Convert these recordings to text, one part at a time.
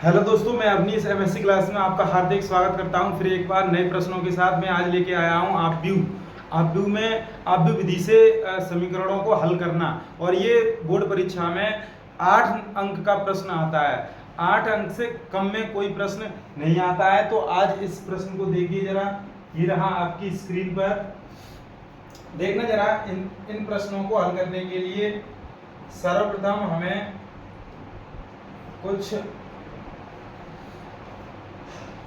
Hello दोस्तों, मैं Awanish MSc class में आपका हार्दिक स्वागत करता हूं। फिर एक बार नए प्रश्नों के साथ मैं आज लेके आया हूं आप व्यू में आप व्यू विधि से समीकरणों को हल करना। और ये बोर्ड परीक्षा में 8 अंक का प्रश्न आता है। 8 अंक से कम में कोई प्रश्न नहीं आता है। तो आज इस प्रश्न को देखिए जरा, ये रहा आपकी स्क्रीन पर। देखना जरा, इन प्रश्नों को हल करने के लिए सर्वप्रथम हमें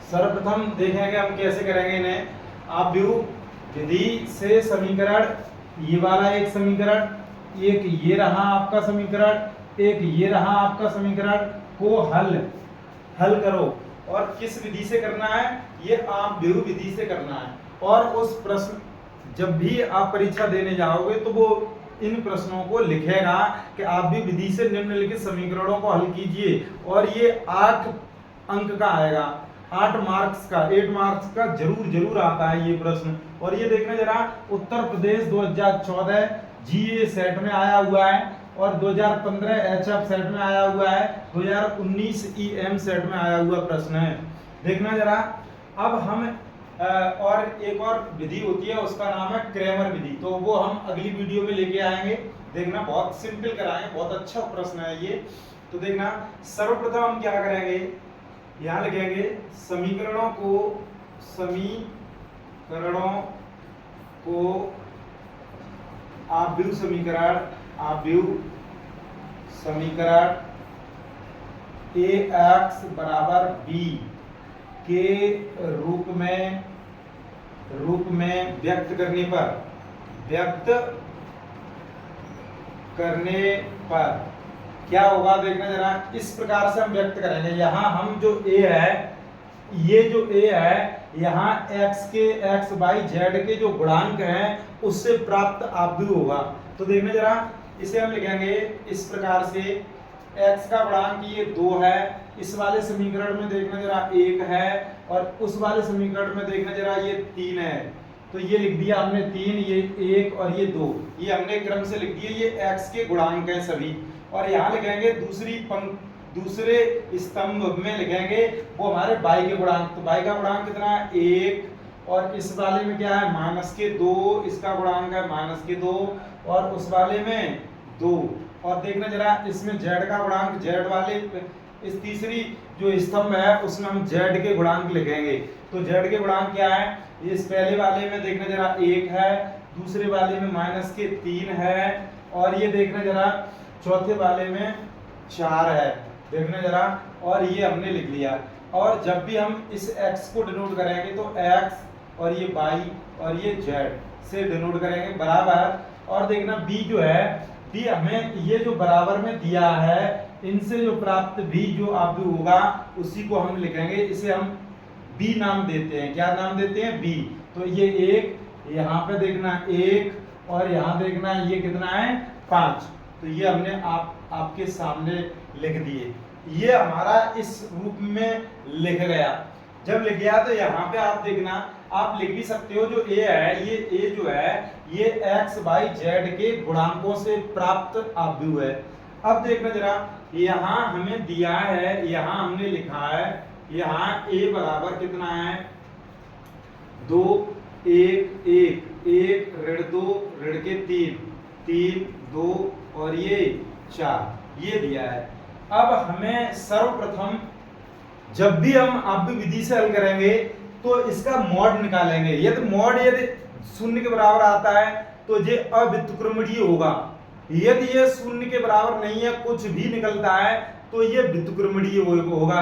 सर्वप्रथम देखेंगे हम कैसे करेंगे इन्हें। आप व्यू विधि से समीकरण, ये वाला एक समीकरण, एक ये रहा आपका समीकरण, एक ये रहा आपका समीकरण को हल करो। और किस विधि से करना है? ये आप व्यू विधि से करना है। और उस प्रश्न, जब भी आप परीक्षा देने जाओगे तो वो इन प्रश्नों को लिखेगा कि आप भी विधि से निम्नलिखित समीकरणों को हल कीजिए। और ये 8 अंक का आएगा, 8 मार्क्स का, 8 मार्क्स का जरूर आता है ये प्रश्न। और ये देखना जरा, उत्तर प्रदेश 2014 जीए सेट में आया हुआ है, और 2015 एचएफ सेट में आया हुआ है, 2019 ईएम सेट में आया हुआ प्रश्न है। देखना जरा, अब हम और एक और विधि होती है, उसका नाम है क्रैमर विधि। तो वो हम अगली वीडियो में लेके आएंगे। देखना, बहुत सिंपल कराएंगे, बहुत अच्छा प्रश्न है ये। तो देखना, सर्वप्रथम हम क्या करेंगे, यहाँ लिखेंगे समीकरणों को आप व्यू समीकरण ax बराबर b के रूप में व्यक्त करने पर क्या होगा। देखना जरा, इस प्रकार से हम व्यक्त करेंगे। यहाँ हम जो a है, ये जो a है, यहाँ x y z के जो गुणांक हैं उससे प्राप्त आव्यूह होगा। तो देखना जरा, इसे हम लिखेंगे इस प्रकार से, x का गुणांक ये 2 है, इस वाले समीकरण में देखना जरा 1 है, और उस वाले समीकरण में देखना जरा ये 3 है। तो ये लिख दिया हमने 3, ये 1 और ये 2, ये हमने क्रम से लिख दिए। ये x के गुणांक हैं सभी। और यहाँ लिखेंगे दूसरे स्तंभ में लिखेंगे वो हमारे y के गुणांक। तो y का गुणांक कितना है? 1, और इस वाले में क्या है? -2, इसका गुणांक है -2, और उस वाले में 2। और देखना जरा, इसमें z का गुणांक, z वाले इस तीसरी जो स्तंभ है उसमें हम z के गुणांक लिखेंगे। तो z के गुणांक क्या है? इस पहले वाले में देखना जरा 1 है, दूसरे वाले में -3 है, और ये देखना जरा चौथे वाले में 4 है। देखना जरा, और ये हमने लिख लिया। और जब भी हम इस x को डिनोट करेंगे तो x और ये y और ये z से डिनोट करेंगे बराबर। और देखना b जो है, b हमें ये जो बराबर में दिया है, इनसे जो प्राप्त b जो आव्यूह होगा उसी को हम लिखेंगे। इसे हम b नाम देते हैं। क्या नाम देते हैं? b। तो ये 1, यहाँ पे देखना 1, और यहाँ देखना ये कितना है? 5। तो ये हमने आपके सामने लिख दिए। ये हमारा इस रूप में लिख गया। जब लिख गया तो यहाँ पे आप देखना, आप लिख भी सकते हो, जो a है, ये a जो है, ये x y z के गुणांकों से प्राप्त आव्यूह है। अब देखना जरा, यहाँ हमें दिया है, यहाँ हमने लिखा है, यहाँ a बराबर कितना है? 2, 1, 1, 1 ऋण 2 ऋण के 3, 3, 2 और ये 4, ये दिया है। अब हमें सर्वप्रथम, जब भी हम आव्यूह विधि से हल करेंगे तो इसका मॉड निकालेंगे। यदि मॉड 0 के बराबर आता है तो ये अव्युत्क्रमणीय होगा। यदि ये 0 के बराबर नहीं है, कुछ भी निकलता है, तो ये व्युत्क्रमणीय होगा,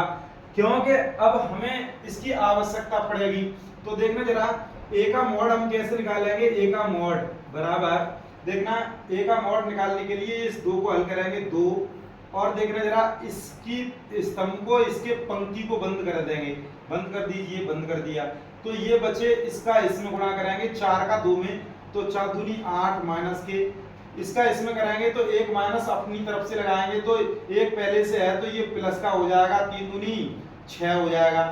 क्योंकि अब हमें इसकी आवश्यकता पड़ेगी। तो देखना जरा, a का मॉड हम कैसे निकालेंगे? a का मॉड बराबर, देखना a का मॉड निकालने के लिए इस 2 को हल करेंगे 2, और देखना जरा, इसकी स्तंभ को, इसके पंक्ति को बंद कर देंगे। बंद कर दीजिए, बंद कर दिया। तो ये बचे, इसका इसमें गुणा करेंगे 4 का 2 में, तो 4 दूनी 8 माइनस के, इसका इसमें कराएंगे तो 1 माइनस अपनी तरफ से लगाएंगे, तो 1 पहले से है तो ये प्लस का हो जाएगा, 3 दूनी 6 हो जाएगा।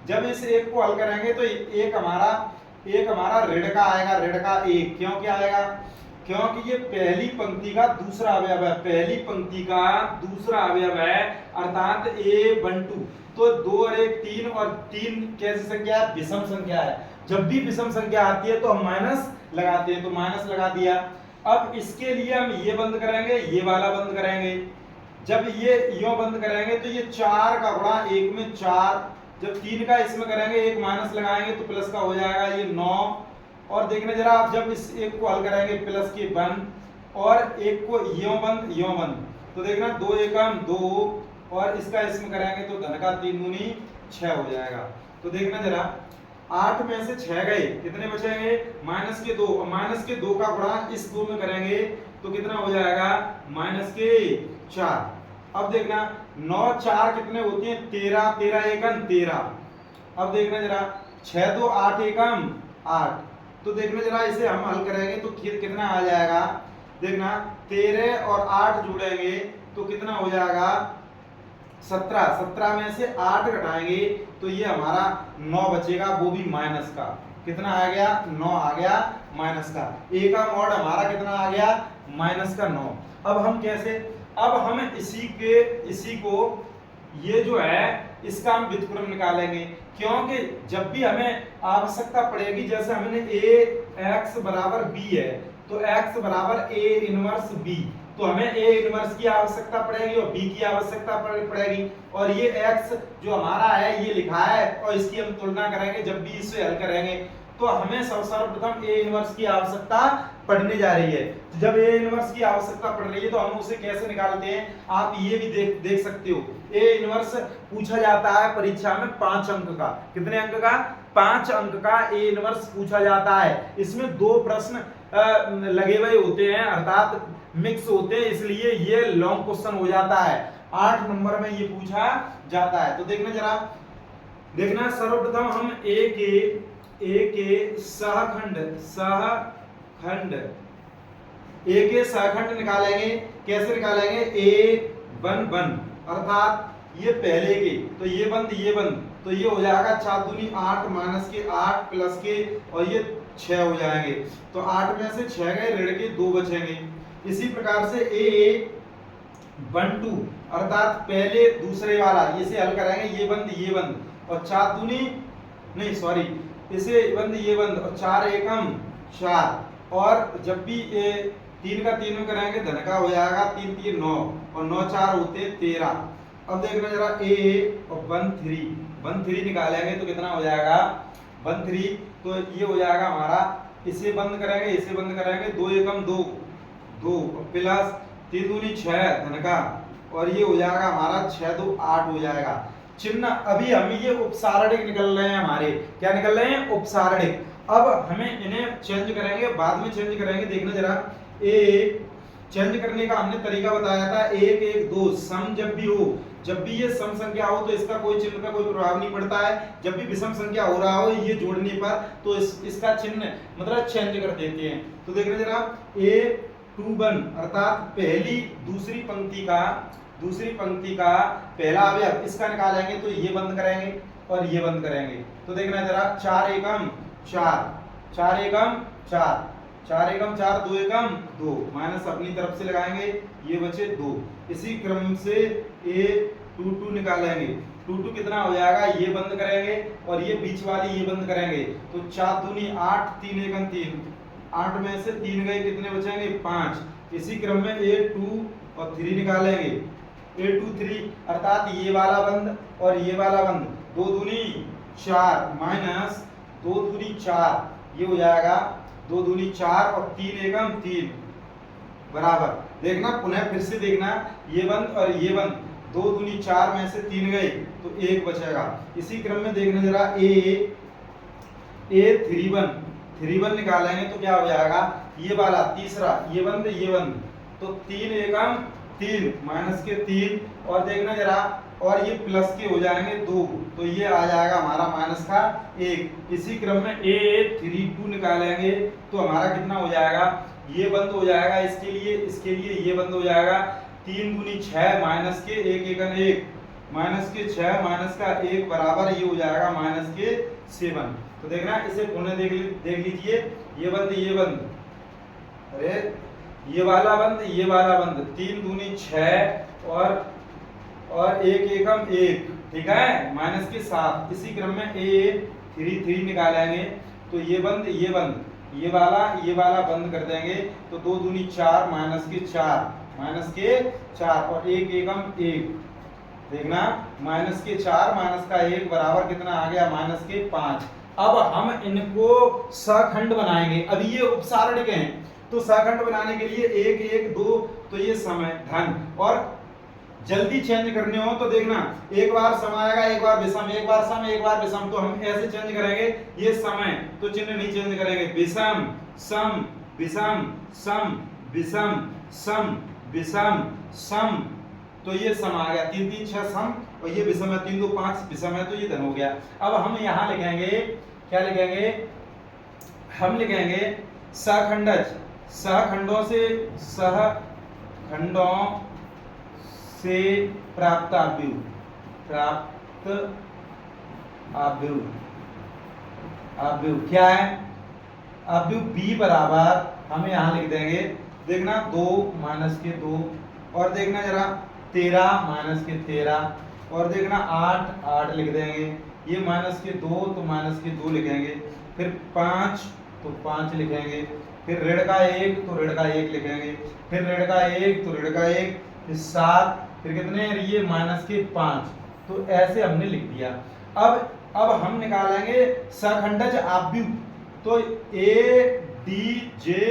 जब इस 1 को हल करेंगे तो एक हमारा ऋण का आएगा, ऋण का 1। क्यों क्या आएगा? क्योंकि ये पहली पंक्ति का दूसरा अवयव है, पहली पंक्ति का दूसरा अवयव है, अर्थात A12। तो 2 और 1 3, और 3 कैसी संख्या है? विषम संख्या है। जब भी विषम संख्या आती है तो हम माइनस लगाते हैं, तो माइनस लगा दिया। अब इसके लिए हम ये बंद करेंगे, ये वाला बंद करेंगे। जब ये यूं बंद करेंगे तो ये 4 का गुणा 1 में 4, जब 3 का इसमें करेंगे, एक माइनस लगाएंगे तो प्लस का हो जाएगा ये 9। और देखना जरा, आप जब इस एक को हल करेंगे प्लस के 1, और एक को यूं बंद, तो देखना 2 एकम 2, और इसका इसमें करेंगे तो धन का 3 दूनी 6 हो जाएगा। तो देखना जरा, 8 में से 6 गए, कितने बचेंगे? माइनस के 2, और माइनस के 2 का गुणा इस 2 में करेंगे तो कितना हो जाएगा? माइनस के 4। अब देखना 9 4 कितने होती हैं? 13, 13 एकम 13। अब देखना जरा, 6 2 8 एकम 8। तो देखना जरा, इसे हम हल करेंगे तो कितना आ जाएगा? देखना 13 और 8 जोड़ेंगे तो कितना हो जाएगा? 17। 17 में से 8 घटाएंगे तो ये हमारा 9 बचेगा, वो भी माइनस का। कितना आ गया? 9 आ गया माइनस का। ए का मॉड हमारा कितना आ गया? माइनस का 9। अब हम कैसे? अब हम इसी को ये जो है इसका हम व्युत्क्रम निकालेंगे, क्योंकि जब भी हमें आवश्यकता पड़ेगी, जैसे हमने ax बराबर b है, तो x बराबर a इनवर्स b, तो हमें a इनवर्स की आवश्यकता पड़ेगी और b की आवश्यकता पड़ेगी। और ये x जो हमारा है ये लिखा है, और इसकी हम तुलना करेंगे जब भी इसे हल करेंगे, तो हमें सर्वप्रथम a इनवर्स की आवश्यकता पड़ने जा रही है। तो जब a इनवर्स की आवश्यकता पड़ रही है तो हम उसे कैसे निकालते हैं? आप ये भी देख सकते हो। a इनवर्स पूछा जाता है परीक्षा में 5 अंक का। कितने अंक का? 5 अंक का a इनवर्स पूछा जाता है। इसमें 2 प्रश्न लगे हुए होते हैं, अर्थात मिक्स होते हैं, इसलिए ये लॉन्ग क्वेश्चन हो जाता है। 8 नंबर में ये पूछा जाता है। तो देखना जरा, देखना सर्वप्रथम हम a के सहखंड निकालेंगे। कैसे निकालेंगे? a1 अर्थात ये पहले के, तो ये बंद, तो ये हो जाएगा 4 दूनी 8 माइनस के 8 प्लस के, और ये 6 हो जाएंगे। तो 8 में से 6 गए, ऋण के 2 बचेंगे। इसी प्रकार से a12 अर्थात पहले दूसरे वाला, इसे हल करेंगे, ये बंद, और 4 दूनी नहीं सॉरी, इसे बंद ये बंद, और 4 एकम 4, और जब भी 3 का 3 में कराएंगे धन का हो जाएगा 3 3 9, और 9 4 होते 13। अब देखना जरा a और 1 3 निकालेंगे तो कितना हो जाएगा? 1 3, तो ये हो जाएगा हमारा, इसे बंद करेंगे 2 एकम 2 प्लस 3 दूनी 6 धन का, और ये हो जाएगा हमारा 6 2 8 हो जाएगा। चिन्ह अभी हम ये उपसारणिक निकल रहे हैं हमारे, क्या निकल रहे हैं? उपसारणिक। अब हमें इन्हें चेंज करेंगे, बाद में चेंज करेंगे। देखना जरा, चेंज करने का हमने तरीका बताया था, 1 1 2 सम जब भी ये सम संख्या हो तो इसका कोई चिन्ह का कोई प्रभाव नहीं पड़ता है। जब भी विषम संख्या हो रहा हो ये जोड़ने पर, तो इसका चिन्ह मतलब चेंज कर देते हैं। तो देखना जरा, a21 अर्थात दूसरी पंक्ति का पहला अवयव, इसका निकालेंगे तो ये बंद करेंगे और ये बंद करेंगे। तो देखना जरा, 4 एकम 4 एकम 4 2 एकम 2, माइनस अपनी तरफ से लगाएंगे, ये बचे 2। इसी क्रम से a22 निकालेंगे, 22 कितना हो जाएगा? ये बंद करेंगे और ये बीच वाली ये बंद करेंगे, तो 4 दूनी 8 3 एकम 3, 8 में से 3 गए, कितने बचेंगे? 5। इसी क्रम में a2 और 3 निकालेंगे, a23 अर्थात ये वाला बंद और ये वाला बंद, 2 दूनी 4 माइनस 2 दूनी 4, ये हो जाएगा 2 दूनी 4 और 3 एकम 3 बराबर। देखना पुनः फिर से देखना, ये बंद और ये बंद, 2 दूनी 4 में से 3 गए तो 1 बचेगा। इसी क्रम में देखना जरा, a31 निकालेंगे तो क्या हो जाएगा? ये वाला तीसरा, ये बंद, तो 3 एकम 3 माइनस के 3, और देखना जरा, और ये प्लस के हो जाएंगे 2, तो ये आ जाएगा हमारा माइनस का 1। इसी क्रम में a32 निकालेंगे तो हमारा कितना हो जाएगा? ये बंद हो जाएगा, इसके लिए ये बंद हो जाएगा, 3 दूनी 6 माइनस के 1 एकम 1, माइनस के 6 माइनस का 1 बराबर, ये हो जाएगा माइनस के 7। तो देखना, इसे पुनः देख लीजिए, ये बंद अरे ये वाला बंद, 3 दूनी 6 और एक एकम 1, ठीक है, माइनस के 7। इसी क्रम में A3 निकालेंगे तो ये बंद ये वाला बंद कर देंगे तो 2 दूनी 4 माइनस के 4 और एक एकम 1, देखना माइनस के 4 माइनस का 1 बराबर कितना आ गया माइनस के 5। अब हम इनको सखंड बनाएंगे। अब ये उपसारणिक हैं तो सखंड बनाने के लिए 1 1 2 तो ये समय धन, और जल्दी चेंज करने हो तो देखना एक बार सम आएगा, एक बार विषम, एक बार सम, एक बार विषम, तो हम ऐसे चेंज करेंगे। ये समय तो चिन्ह नहीं चेंज करेंगे, विषम सम विषम सम विषम सम विषम सम, तो ये सम आ गया 3 3 6 सम, और ये विषम है 3 2 5 विषम है तो ये धन हो गया। अब हम यहाँ लिखेंगे, क्या लिखेंगे, हम लिखेंगे सहखंडज, सहखंडों से प्राप्त आव्यूह क्या है, आव्यूह b बराबर हम यहाँ लिख देंगे, देखना 2 माइनस के 2, और देखना जरा 13 माइनस के 13, और देखना 8 8 लिख देंगे, ये माइनस के 2 तो माइनस के 2 लिखेंगे, फिर 5 तो 5 लिखेंगे, फिर ऋण का 1 तो ऋण का 1 लिखेंगे, फिर ऋण का 1 तो ऋण का 1, फिर 7, फिर कितने ये माइनस के 5, तो ऐसे हमने लिख दिया। अब हम निकालेंगे सखंडज आव्यूह, तो ADJA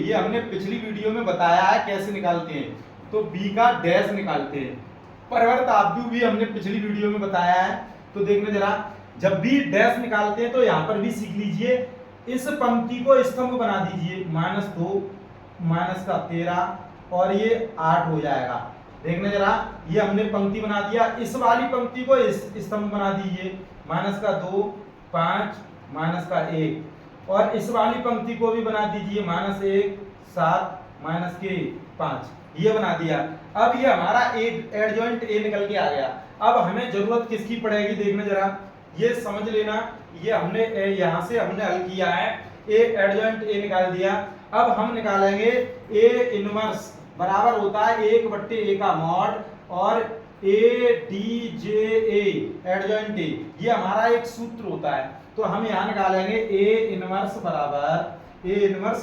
ये हमने पिछली वीडियो में बताया है कैसे निकालते हैं, तो B का डैश निकालते हैं। परिवर्त आव्यूह भी हमने पिछली वीडियो में बताया है, तो देखना जरा, जब भी डैश निकालते हैं तो यहाँ पर भी सीख लीजिए, इस पंक्ति को स्तंभ बना दीजिए, -2 माइनस का 13 और ये 8 हो जाएगा। देखना जरा, ये हमने पंक्ति बना दिया, इस वाली पंक्ति को स्तंभ बना दीजिए, माइनस का 2 5 माइनस का 1, और इस वाली पंक्ति को भी बना दीजिए, -1 7 माइनस के 5, ये बना दिया। अब ये हमारा एडजॉइंट ए निकल के आ गया। अब हमें जरूरत किसकी पड़ेगी, देखना जरा, ये समझ लेना, ये हमने यहाँ से हमने हल किया है, ए एडजॉइंट ए निकाल दिया। अब हम निकालेंगे ए इनवर्स बराबर होता है 1/a का मॉड और ADJA एडजॉइंट ए, ये हमारा एक सूत्र होता है, तो हम यहाँ निकालेंगे ए इनवर्स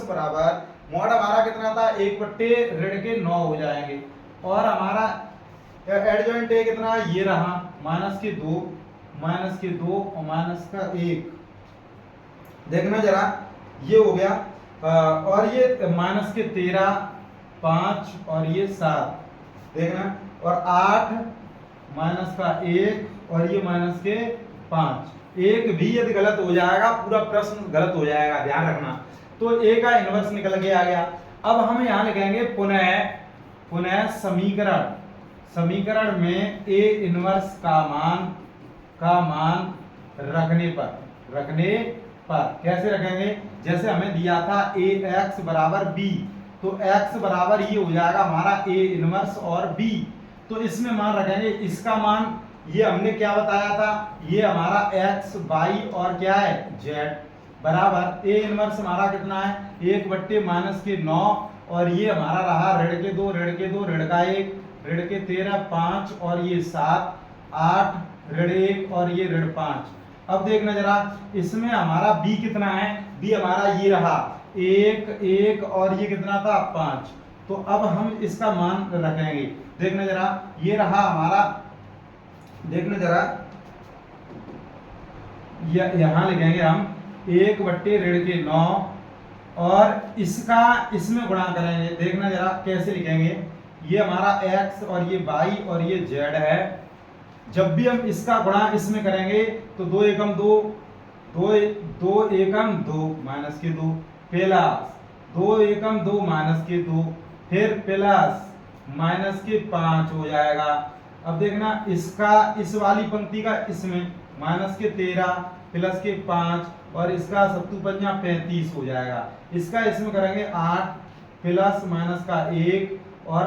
बराबर मॉड हमारा कितना था 1/9 हो जाएंगे, और हमारा एडजॉइंट ए कितना ये रहा -2 और माइनस का 1, देखना जरा ये हो गया, और ये -13 5 और ये 7, देखना, और 8 माइनस का 1 और ये -5, एक भी यदि गलत हो जाएगा पूरा प्रश्न गलत हो जाएगा, ध्यान रखना। तो ए का इनवर्स निकल के आ गया। अब हम यहाँ लिखेंगे पुनः समीकरण में ए इनवर्स का मान रखने पर कैसे रखेंगे, जैसे हमें दिया था AX बराबर B, तो x बराबर ये हो जाएगा हमारा A इनवर्स और B, तो इसमें मान रखेंगे, इसका मान ये हमने क्या बताया था, ये हमारा x y और क्या है z बराबर A इनवर्स हमारा कितना है 1/-9, और ये हमारा रहा ऋण के 2 ऋण का 1 ऋण के 13 5 और ये 7 8 ऋण 1 और ये ऋण 5। अब देखना जरा, इसमें हमारा b कितना है, b हमारा ये रहा 1 1 और ये कितना था 5, तो अब हम इसका मान रखेंगे। देखना जरा, ये रहा हमारा, देखना जरा, यहाँ लिखेंगे हम 1/9 और इसमें गुणा करेंगे। देखना जरा कैसे लिखेंगे, ये हमारा x और ये y और ये z है, जब भी हम इसका गुणा इसमें करेंगे तो 2 एकम 2 2 एकम 2 माइनस के 2 प्लस 2 एकम 2 माइनस के 2 फिर प्लस माइनस के 5 हो जाएगा। अब देखना इसका इस वाली पंक्ति का इसमें माइनस के 13 प्लस के 5 और इसका 7 35 हो जाएगा। इसका इसमें करेंगे 8 प्लस माइनस का 1 और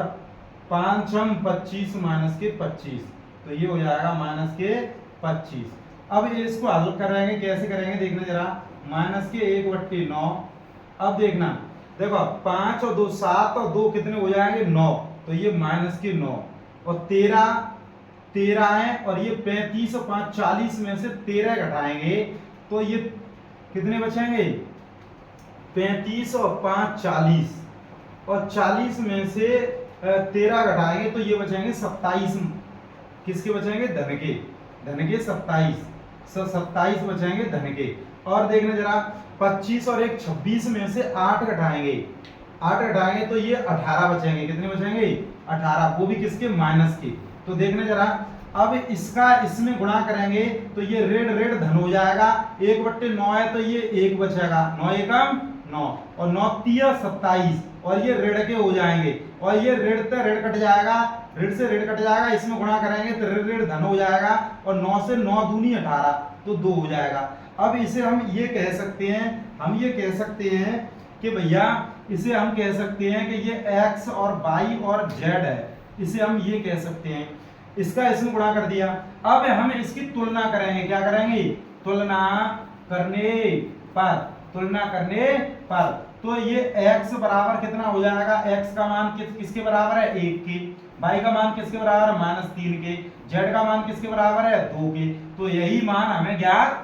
5 25 माइनस के 25, तो ये हो जाएगा माइनस के 25। अब इसको हल करेंगे, कैसे करेंगे देखना जरा, माइनस के 1/9। अब देखना देखो 5 और 2 7 और 2 कितने हो जाएंगे 9, तो ये माइनस के 9 और 13 है और ये 35 और 5 40 में से 13 घटाएंगे तो ये कितने बचेंगे 35 और 5 40 और 40 में से 13 घटाएंगे तो ये बचेंगे 27। किसके बचेंगे धन के 27 बचेंगे धन के। और देखना जरा 25 और 1 26 में से 8 घटाएंगे तो ये 18 बचेंगे। कितने बचेंगे 18, वो भी किसके माइनस के। तो देखना जरा अब इसका इसमें गुणा करेंगे तो ये ऋण धन हो जाएगा, 1/9 है तो ये 1 बचेगा, 9 एकम 9 और 9 तिया 27 और ये ऋण के हो जाएंगे और ये ऋण से ऋण कट जाएगा, इसमें गुणा करेंगे तो ऋण धन हो जाएगा और 9 से 9 दूनी 18 तो 2 हो जाएगा। अब इसे हम ये कह सकते हैं कि भैया इसे हम कह सकते हैं कि ये x और y और z है, इसे हम ये कह सकते हैं। इसका इसमें गुणा कर दिया, अब हम इसकी तुलना करेंगे। क्या करेंगे तुलना करने पर तो ये x बराबर कितना हो जाएगा, x का मान किसके बराबर है 1 के, y का मान किसके बराबर है -3 के, z का मान किसके बराबर है 2 के। तो यही मान हमें ज्ञात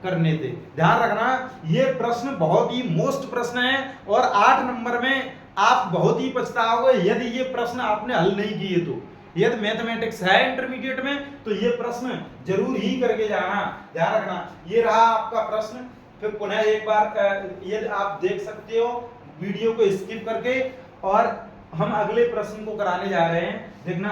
करने थे। ध्यान रखना ये प्रश्न बहुत ही मोस्ट प्रश्न है और 8 नंबर में आप बहुत ही पछताओगे यदि ये प्रश्न आपने हल नहीं किए। तो यदि मैथमेटिक्स है इंटरमीडिएट में तो ये प्रश्न जरूर ही करके जाना। ध्यान रखना ये रहा आपका प्रश्न। फिर पुनः एक बार ये आप देख सकते हो वीडियो को स्किप करके, और हम अगले प्रश्न को कराने जा रहे हैं। देखना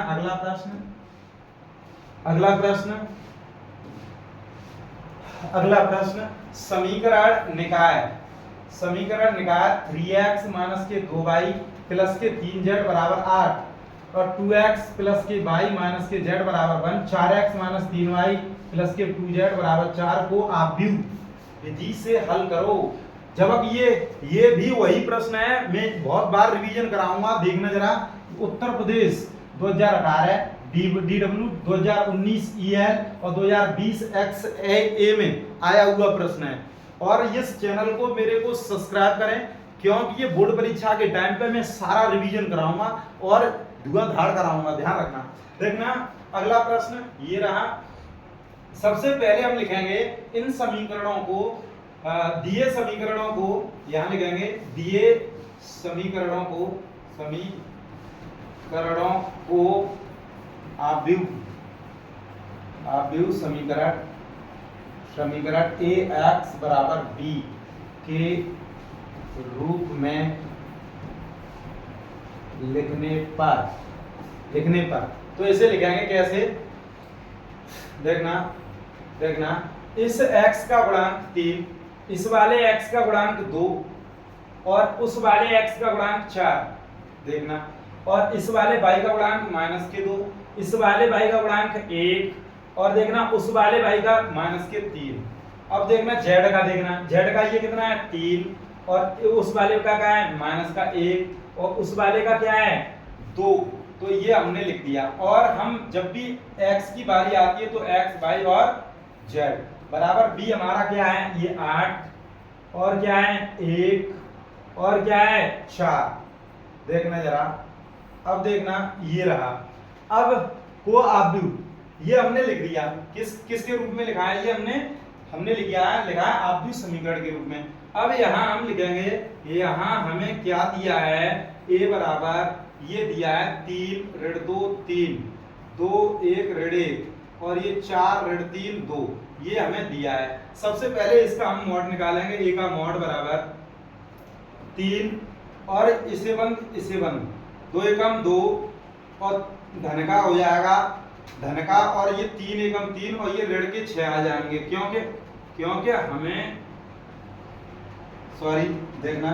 अगला प्रश्न समीकरण निकाय 3x माइनस के 2y प्लस के 3z बराबर 8 और 2x प्लस के y माइनस के z बराबर 1, 4x माइनस 3y प्लस के 2z बराबर 4 को आव्यूह विधि से हल करो। जब ये भी वही प्रश्न है, मैं बहुत बार रिवीजन कराऊंगा। देखना जरा उत्तर प्रदेश 2018 DW 2019 EL और 2020 XAA में आया हुआ प्रश्न है। और इस चैनल को मेरे को सब्सक्राइब करें क्योंकि ये बोर्ड परीक्षा के टाइम पे मैं सारा रिवीजन कराऊंगा और धुआंधार कराऊंगा। ध्यान रखना। देखना अगला प्रश्न ये रहा। सबसे पहले हम लिखेंगे इन समीकरणों को, दिए समीकरणों को यहां लिखेंगे, दिए समीकरणों को आव्यूह समीकरण ax बराबर b के रूप में लिखने पर तो इसे लिखेंगे कैसे। देखना इस x का गुणांक 3, इस वाले x का गुणांक 2 और उस वाले x का गुणांक 4। देखना और इस वाले y का गुणांक -2, इस वाले y का गुणांक 1 और देखना उस वाले y का -3। अब देखना z का, z का ये कितना है 3 और उस वाले का क्या है -1 और उस वाले का क्या है 2। तो ये हमने लिख दिया। और हम जब भी x की बारी आती है तो x y और z बराबर b हमारा क्या है ये 8 और क्या है 1 और क्या है 4। देखना जरा, अब देखना ये रहा। अब को आव्यूह ये हमने लिख दिया, किसके रूप में लिखा है, ये हमने लिखा है आव्यूह समीकरण के रूप में। अब यहाँ हम लिखेंगे, यहाँ हमें क्या दिया है, a बराबर ये दिया है 3 ऋण 2 3 2 1 ऋण 1 और ये 4 ऋण 3 2, ये हमें दिया है। सबसे पहले इसका हम मॉड निकालेंगे। a का मॉड बराबर 3 और इसे बंद 2 एकम 2 और धन का हो जाएगा धन का, और ये 3 एकम 3 और ये ऋण के 6 आ जाएंगे क्योंकि हमें सॉरी देखना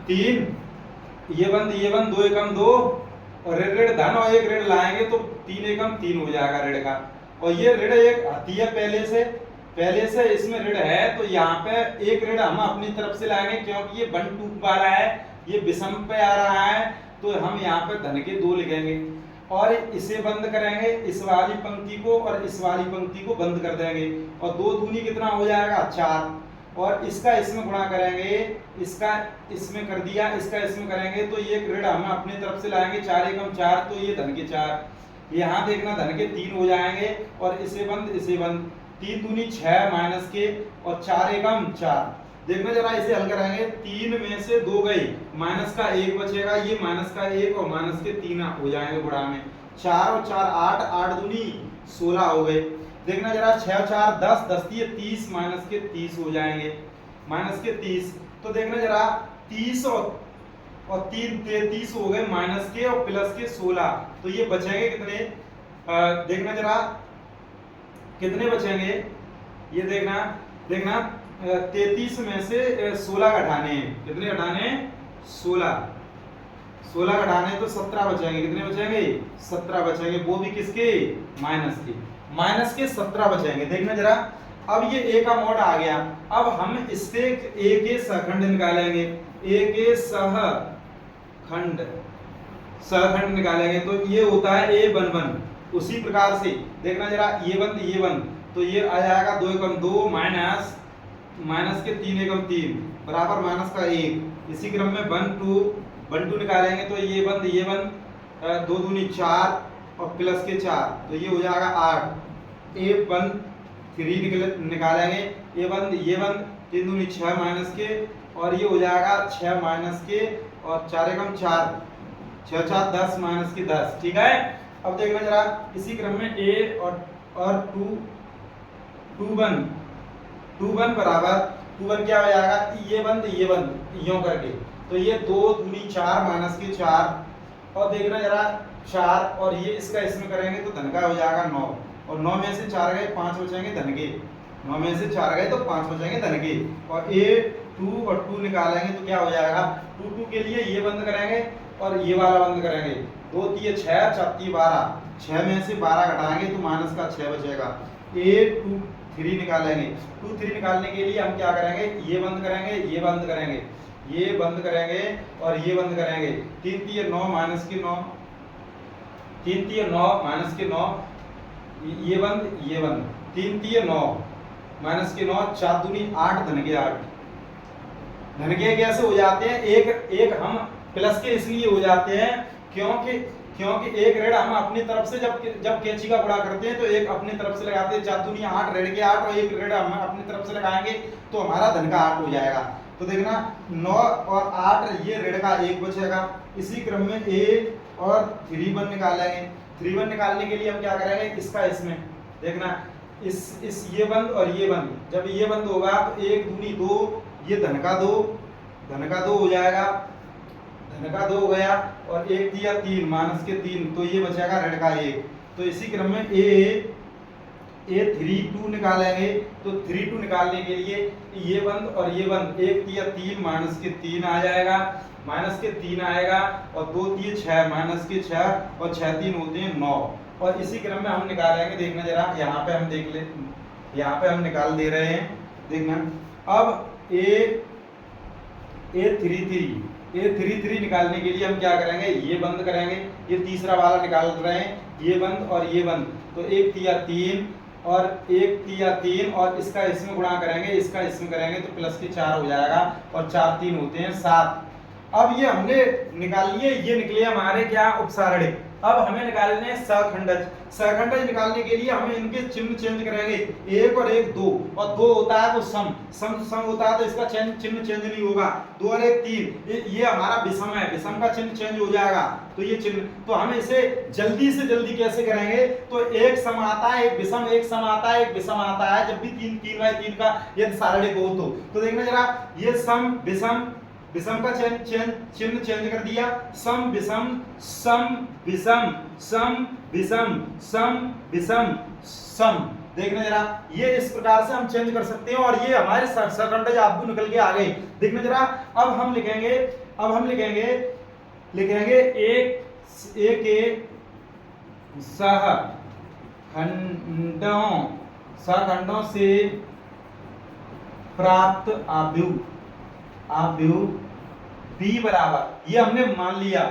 3 ये बंद 2 एकम 2 और ऋण धन और एक ऋण लाएंगे तो 3 एकम 3 हो जाएगा ऋण का। और ये ऋण एक आती है पहले से इसमें ऋण है तो यहाँ पे एक ऋण हम अपनी तरफ से लाएंगे क्योंकि ये 1 2 वाला है, ये विषम पे आ रहा है तो हम यहाँ पे धन के 2 लिखेंगे। और इसे बंद करेंगे, इस वाली पंक्ति को और इस वाली पंक्ति को बंद कर देंगे, और 2 दूनी कितना हो जाएगा 4, और इसका इसमें गुणा करेंगे, इसका इसमें कर दिया, इसका इसमें करेंगे तो ये ऋण हम अपनी तरफ से लाएंगे, 4 एकम 4 तो ये धन के 4, यहाँ देखना धन के 3 हो जाएंगे, और इसे बंद 3 दूनी 6 माइनस के और 4 एकम 4। देखना जरा इसे हल कराएंगे, 3 में से 2 गई, माइनस का 1 बचेगा, ये माइनस का 1 और माइनस के 3 हो जाएंगे गुणा में, 4 और 4 8, 8 दूनी 16 हो गए। देखना जरा 6 और 4 10, 10 दिए 30, माइनस के 30 हो जाएंगे, माइनस के 30। तो देखना जरा 30 और 3 33 हो गए, माइनस के और प्लस के 16, तो ये बचेंगे कितने, देखना जरा कितने बचेंगे, ये देखना 33 में से 16 घटाने हैं, कितने घटाने हैं 16 घटाने तो 17 बचेंगे, कितने बचेंगे 17 बचेंगे, वो भी किसके माइनस के 17 बचेंगे। देखना जरा अब ये a का मॉड आ गया, अब हम इससे a के सहखंड निकालेंगे, a के सहखंड निकालेंगे, तो ये होता है a1 उसी प्रकार से देखना जरा ये बंद तो ये आ जाएगा 2 एकम 2 माइनस के 3 एकम 3 बराबर माइनस का 1। इसी क्रम में 1 2 निकालेंगे तो ये बंद 2 दूनी 4 और प्लस के 4 तो ये हो जाएगा 8। a1 3 निकालेंगे, ये बंद 3 दूनी 6 माइनस के और ये हो जाएगा 6 माइनस के और 4 एकम 4 6 4 10 माइनस के 10। ठीक है, अब देखना जरा इसी क्रम में a और 2 1 बराबर 2 1 क्या हो जाएगा, ये बंद यूं करके, तो ये 2 दूनी 4 माइनस के 4 और देखना जरा 4 और ये इसका इसमें करेंगे तो धन का हो जाएगा 9 और 9 में से 4 गए 5 बचेंगे धन के, 9 में से 4 गए तो 5 बचेंगे धन के और a 2 और 2 निकालेंगे तो क्या हो जाएगा 2 के लिए ये बंद करेंगे और ये वाला बंद करेंगे, 2 3 6 4 3 12, 6 में से 12 घटाएंगे तो माइनस का 6 बचेगा। a 2 3 निकालेंगे, 2 3 निकालने के लिए हम क्या करेंगे, ये बंद करेंगे ये बंद करेंगे ये बंद करेंगे और ये बंद करेंगे, 3 3 9 माइनस के 9 3 3 9 माइनस के 9 ये बंद 3 3 9 माइनस के 9 4 दूनी 8 धन के 8। धन के कैसे हो जाते हैं, एक हम प्लस के इसलिए हो जाते हैं क्योंकि एक ऋण हम अपनी तरफ से जब कैंची का गुणा करते हैं तो एक अपनी तरफ से लगाते हैं, 4 दूनी 8 ऋण के 8 और एक ऋण हम अपनी तरफ से लगाएंगे तो हमारा धन का 8 हो जाएगा। तो देखना 9 और 8 ये ऋण का 1 बचेगा। इसी क्रम में a और 3 1 निकालेंगे, 3 1 निकालने के लिए हम क्या करेंगे, इसका इसमें देखना इस ये बंद और ये बंद, जब ये बंद होगा तो 1 दूनी 2 ये धन का 2 हो जाएगा, धन का 2 हो गया और 1 दिया 3 माइनस के 3 तो ये बचेगा ऋण का 1। तो इसी क्रम में a 3 2 निकालेंगे तो 3 2 निकालने के लिए ये बंद और ये बंद, 1 दिया 3 माइनस के 3 आ जाएगा, माइनस के 3 आएगा और 2 दिए 6 माइनस के 6 और 6 3 होते हैं 9। और इसी क्रम में हम निकालेंगे, देखना जरा यहाँ पे हम देख ले, यहाँ पे हम निकाल दे रहे हैं, देखना अब a 3 3 निकालने के लिए हम क्या करेंगे, ये बंद करेंगे, ये तीसरा वाला निकाल रहे हैं, ये बंद और ये बंद, तो 1 तिया 3 और 1 तिया 3 और इसका इसमें गुणा करेंगे, इसका इसमें करेंगे तो प्लस के 4 हो जाएगा और 4 3 होते हैं 7। अब ये हमने निकाल लिए, ये निकले हमारे क्या उपसारणिक। अब हमें निकालने सहखंडज निकालने के लिए हमें इनके चिन्ह चेंज करेंगे, 1 और 1 2 और 2 होता है तो सम होता है तो इसका चिन्ह चेंज नहीं होगा, 2 और 1 3 ये हमारा विषम है, विषम का चिन्ह चेंज हो जाएगा तो ये चिन्ह, तो हम इसे जल्दी से जल्दी कैसे करेंगे, तो एक सम आता है एक विषम, एक सम आता है एक विषम आता है, जब भी 3 का यदि सारणिक हो तो देखना जरा ये सम विषम का चिन्ह चेंज कर दिया, सम विषम सम विषम सम विषम सम विषम सम, देखना जरा ये इस प्रकार से हम चेंज कर सकते हैं और ये हमारे सहखंडज आप निकल के आ गए। देखना जरा अब हम लिखेंगे एक के सहखंडों से प्राप्त आव्यूह b बराबर, ये हमने मान लिया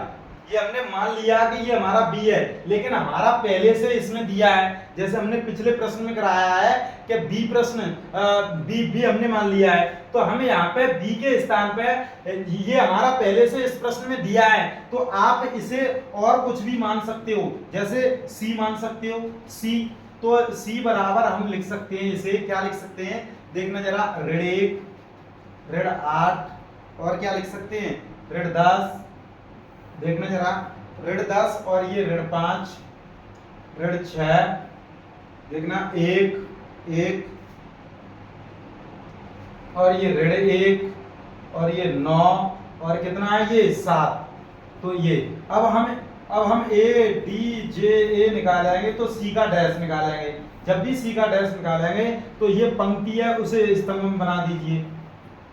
ये हमने मान लिया कि ये हमारा b है, लेकिन हमारा पहले से इसमें दिया है, जैसे हमने पिछले प्रश्न में कराया है कि b प्रश्न b हमने मान लिया है, तो हमें यहाँ पे b के स्थान पे ये हमारा पहले से इस प्रश्न में दिया है, तो आप इसे और कुछ भी मान सकते हो, जैसे c मान सकते हो c, तो c बराबर हम लिख सकते हैं, इसे क्या लिख सकते हैं, देखना जरा, ऋण 1, ऋण 8 और क्या लिख सकते हैं, ऋण 10, देखना जरा, ऋण 10 और ये ऋण 5, ऋण 6, देखना 1 1 और ये ऋण 1 और ये 9 और कितना है ये 7, तो ये अब हम a d j a निकालेंगे तो c का डैश निकालेंगे, जब भी c का डैश निकालेंगे तो ये पंक्ति है उसे स्तंभ में बना दीजिए,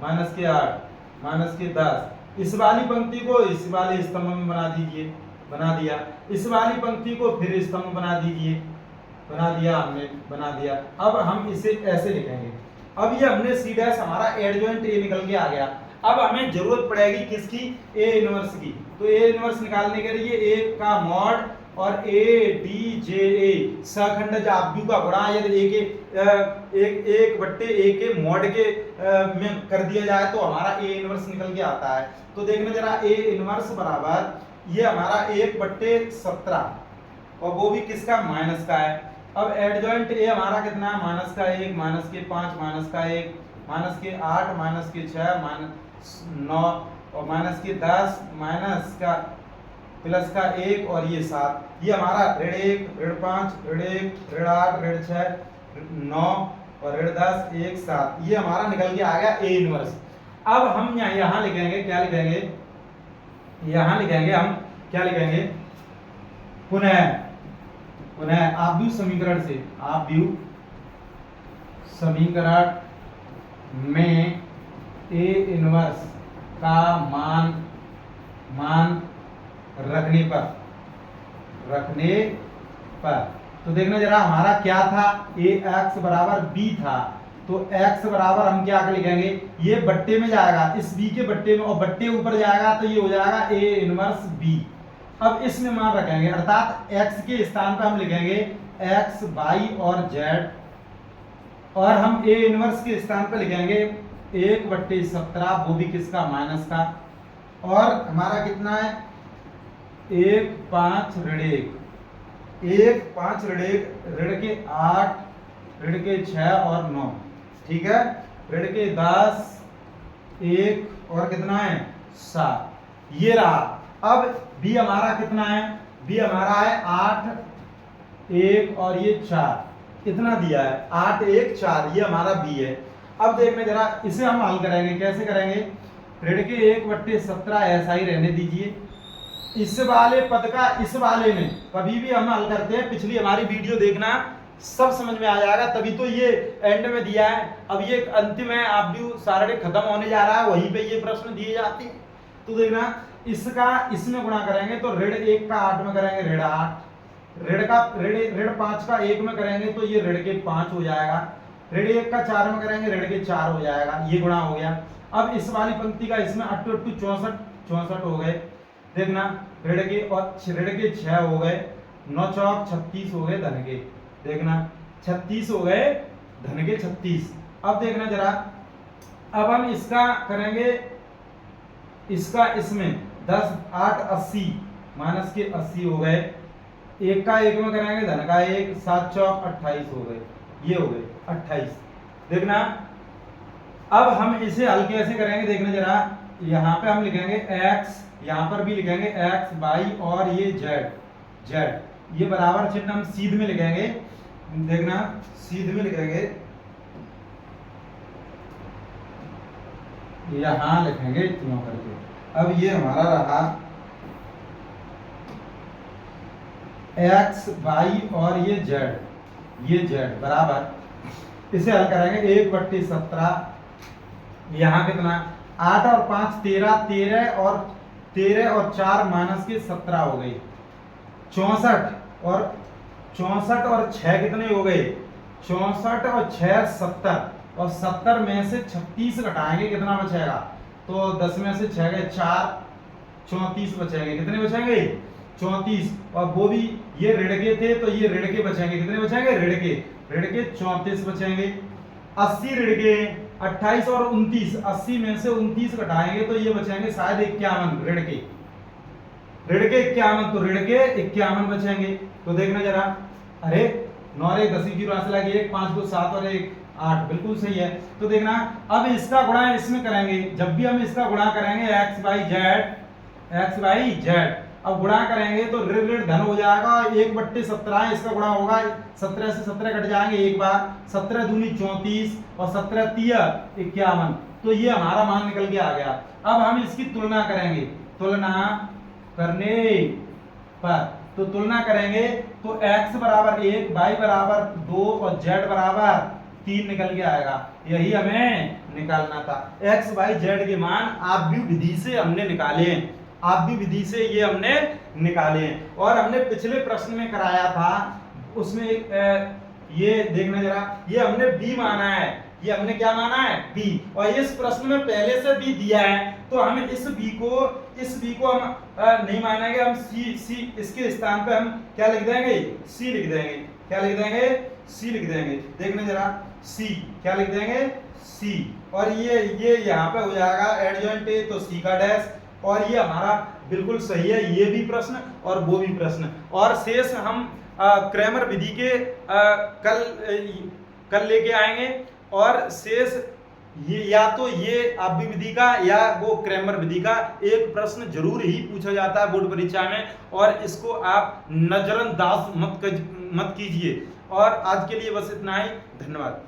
-8 -10, इस वाली पंक्ति को इस वाले स्तंभ में बना दीजिए, बना दिया, इस वाली पंक्ति को फिर स्तंभ बना दीजिए, बना दिया हमने, बना दिया। अब हम इसे ऐसे लिखेंगे, अब ये हमने सी डैश हमारा एडजॉइंट ए निकल के आ गया, अब हमें जरूरत पड़ेगी किसकी, ए इनवर्स की, तो ए इनवर्स निकालने के लिए ए का मॉड और ए डी जे ए सखंड आव्यूह का गुणा यदि एक बट्टे ए के मॉड के में कर दिया जाए तो हमारा ए इनवर्स निकल के आता है। तो देखना जरा, ए इनवर्स बराबर ये हमारा 1/17 और वो भी किसका, माइनस का है। अब एडजॉइंट ए हमारा कितना है, -1 -5 -1 -8 -6 -9 और -10 +1 और ये 7, ये हमारा ऋण 1 ऋण 5 ऋण 1 ऋण 8 ऋण 6 9 और ऋण 10 1 7, ये हमारा निकल के आ गया ए इनवर्स। अब हम यहाँ लिखेंगे, क्या लिखेंगे, यहाँ लिखेंगे हम क्या लिखेंगे, पुनः आव्यूह समीकरण से, आव्यूह समीकरण में ए इनवर्स का मान रखने पर तो देखना जरा, हमारा क्या था, ए एक्स बराबर बी था, तो x बराबर हम क्या लिखेंगे, ये बट्टे में जाएगा, इस b के बट्टे में, और बट्टे ऊपर जाएगा तो ये हो जाएगा a इनवर्स b। अब इसमें मान रखेंगे, अर्थात x के स्थान पर हम लिखेंगे x y और z, और हम a इनवर्स के स्थान पर लिखेंगे 1/17, वो भी किसका, माइनस का, और हमारा कितना है 1 5 ऋण 1 5 ऋण 1 ऋण के 8 ऋण के 6 और 9, ठीक है, ऋण के 10 1 और कितना है 7, ये रहा। अब b हमारा कितना है, b हमारा है 8 1 और ये 4, इतना दिया है 8 1 4, ये हमारा b है। अब देखना जरा, इसे हम हल करेंगे, कैसे करेंगे, ऋण के 1/17 ऐसा ही रहने दीजिए, इस वाले पद का इस वाले में कभी भी हम हल करते हैं, पिछली हमारी वीडियो देखना, सब समझ में आ जाएगा, तभी तो ये एंड में दिया है। अब ये अंतिम है, आव्यूह सारणी खत्म होने जा रहा है, वहीं पे ये प्रश्न दिए जाते हैं। तो देखना, इसका इसमें गुणा करेंगे तो ऋण 1 का 8 में करेंगे ऋण 8, ऋण 5 का 1 में करेंगे तो ये ऋण के 5 हो जाएगा, ऋण 1 का 4 में करेंगे ऋण के 4 हो जाएगा, ये गुणा हो गया। अब इस वाली पंक्ति का इसमें 8 8 64 हो गए, देखना, ऋण के 6 हो गए, 9 चौक 36 हो गए धन के, देखना 36 हो गए धन के 36। अब देखना जरा, अब हम इसका करेंगे, इसका इसमें 10 8 80 माइनस के 80 हो गए, 1 का 1 में करेंगे धन का 1, 7 चौक 28 हो गए, ये हो गए 28। देखना, अब हम इसे हल कैसे करेंगे, देखना जरा, यहाँ पे हम लिखेंगे x, यहाँ पर भी लिखेंगे x y और ये z, ये बराबर चिन्ह हम सीध में लिखेंगे, देखना सीध में लिखेंगे, यहाँ लिखेंगे इतना करके। अब ये हमारा रहा x y और ये z बराबर, इसे हल करेंगे 1/17, यहाँ कितना 8 और 5 13 और 4 माइनस के 17 हो गई, 64 और 6 कितने हो गए, 64 और 6 70, और 70 में से 36 घटाएंगे कितना बचेगा, तो 10 में से 6 गए 4, 34 बचेंगे। कितने बचेंगे? 34। और वो भी ये ऋण के थे तो ये ऋण के बचेंगे। कितने बचेंगे? ऋण के 34 बचेंगे। 80 ऋण के 28 और 29, 80 में से 29 घटाएंगे तो ये बचेंगे शायद 51 ऋण के 51, तो ऋण के 51 बचेंगे। तो देखना जरा, अरे 9 और 1 10 की राशि लगी 1 5 2 7 और 1 8, बिल्कुल सही है। तो देखना अब इसका गुणा इसमें करेंगे। जब भी हम इसका गुणा करेंगे x y z, अब गुणा करेंगे तो ऋण ऋण धन हो जाएगा। 1/17 इसका गुणा होगा, 17 से 17 कट जाएंगे एक बार, 17 दूनी 34 और 17 तिया 51, तो ये हमारा मान निकल के आ गया। अब हम इसकी तुलना करेंगे, तुलना करने पर तो तुलना करेंगे तो x बराबर 1, y बराबर 2 और z बराबर 3 निकल के आएगा। यही हमें निकालना था। x y z के मान आप भी विधि से हमने निकाले, आप भी विधि से ये हमने निकाले। और हमने पिछले प्रश्न में कराया था, उसमें ये देखना जरा, ये हमने b माना है, ये हमने क्या माना है? b। और इस प्रश्न में पहले से b दिया है तो हमें इस b को हम नहीं मानेंगे, हम c इसके स्थान पे हम क्या लिख देंगे? c लिख देंगे। क्या लिख देंगे? c लिख देंगे। देखना जरा, c क्या लिख देंगे? c। और ये यहाँ पे हो जाएगा एडजॉइंट a, तो c का डैश। और ये हमारा बिल्कुल सही है, ये भी प्रश्न और वो भी प्रश्न। और शेष हम क्रैमर विधि के कल लेके आएंगे। और शेष ये या तो ये अभी विधि का या वो क्रैमर विधि का एक प्रश्न जरूर ही पूछा जाता है बोर्ड परीक्षा में, और इसको आप नजरअंदाज मत कीजिए। और आज के लिए बस इतना ही, धन्यवाद।